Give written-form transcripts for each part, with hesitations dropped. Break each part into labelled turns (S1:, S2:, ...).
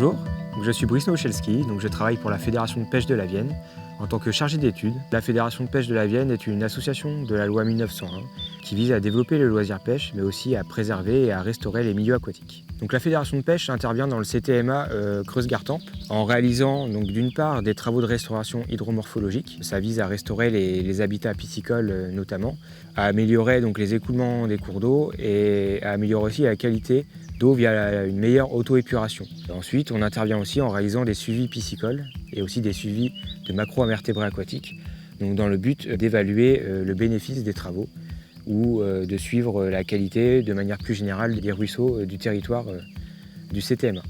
S1: Bonjour, je suis Brice Nowczelski, je travaille pour la Fédération de pêche de la Vienne en tant que chargé d'études. La Fédération de pêche de la Vienne est une association de la loi 1901 qui vise à développer le loisir pêche, mais aussi à préserver et à restaurer les milieux aquatiques. Donc la Fédération de pêche intervient dans le CTMA Creuse-Gartempe en réalisant d'une part des travaux de restauration hydromorphologique. Ça vise à restaurer les habitats piscicoles notamment, à améliorer les écoulements des cours d'eau et à améliorer aussi la qualité d'eau via une meilleure auto-épuration. Ensuite, on intervient aussi en réalisant des suivis piscicoles et aussi des suivis de macro-invertébrés aquatiques, dans le but d'évaluer le bénéfice des travaux ou de suivre la qualité de manière plus générale des ruisseaux du territoire du CTMA.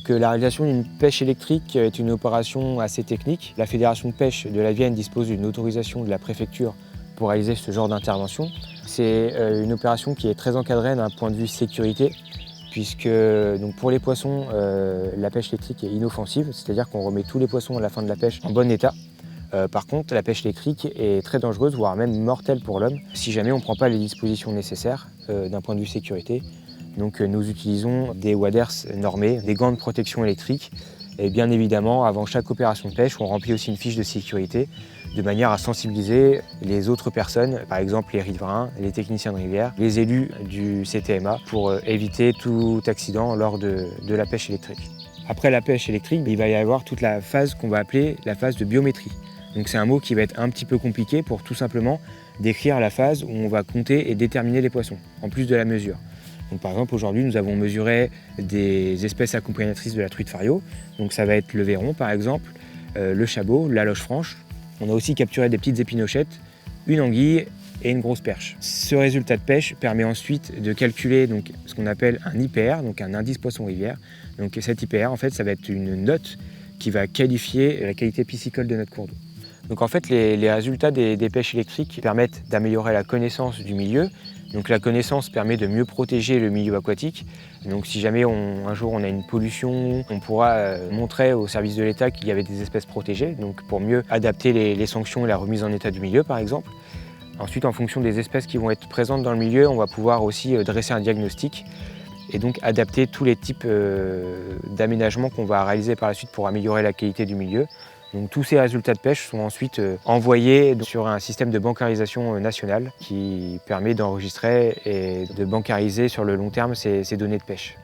S1: La réalisation d'une pêche électrique est une opération assez technique. La Fédération de pêche de la Vienne dispose d'une autorisation de la préfecture pour réaliser ce genre d'intervention. C'est une opération qui est très encadrée d'un point de vue sécurité, puisque pour les poissons, la pêche électrique est inoffensive, c'est-à-dire qu'on remet tous les poissons à la fin de la pêche en bon état. Par contre, la pêche électrique est très dangereuse, voire même mortelle pour l'homme, si jamais on ne prend pas les dispositions nécessaires d'un point de vue sécurité. Nous utilisons des waders normés, des gants de protection électrique, et bien évidemment, avant chaque opération de pêche, on remplit aussi une fiche de sécurité, de manière à sensibiliser les autres personnes, par exemple les riverains, les techniciens de rivière, les élus du CTMA, pour éviter tout accident lors de la pêche électrique. Après la pêche électrique, il va y avoir toute la phase qu'on va appeler la phase de biométrie. C'est un mot qui va être un petit peu compliqué pour tout simplement décrire la phase où on va compter et déterminer les poissons, en plus de la mesure. Par exemple, aujourd'hui, nous avons mesuré des espèces accompagnatrices de la truite fario. Ça va être le verron, par exemple, le chabot, la loche franche. On a aussi capturé des petites épinochettes, une anguille et une grosse perche. Ce résultat de pêche permet ensuite de calculer ce qu'on appelle un IPR, un indice poisson-rivière. Cet IPR, en fait, ça va être une note qui va qualifier la qualité piscicole de notre cours d'eau. Les résultats des pêches électriques permettent d'améliorer la connaissance du milieu. La connaissance permet de mieux protéger le milieu aquatique. Si jamais un jour on a une pollution, on pourra montrer au service de l'État qu'il y avait des espèces protégées, pour mieux adapter les sanctions et la remise en état du milieu par exemple. Ensuite, en fonction des espèces qui vont être présentes dans le milieu, on va pouvoir aussi dresser un diagnostic et adapter tous les types d'aménagements qu'on va réaliser par la suite pour améliorer la qualité du milieu. Tous ces résultats de pêche sont ensuite envoyés sur un système de bancarisation national qui permet d'enregistrer et de bancariser sur le long terme ces données de pêche.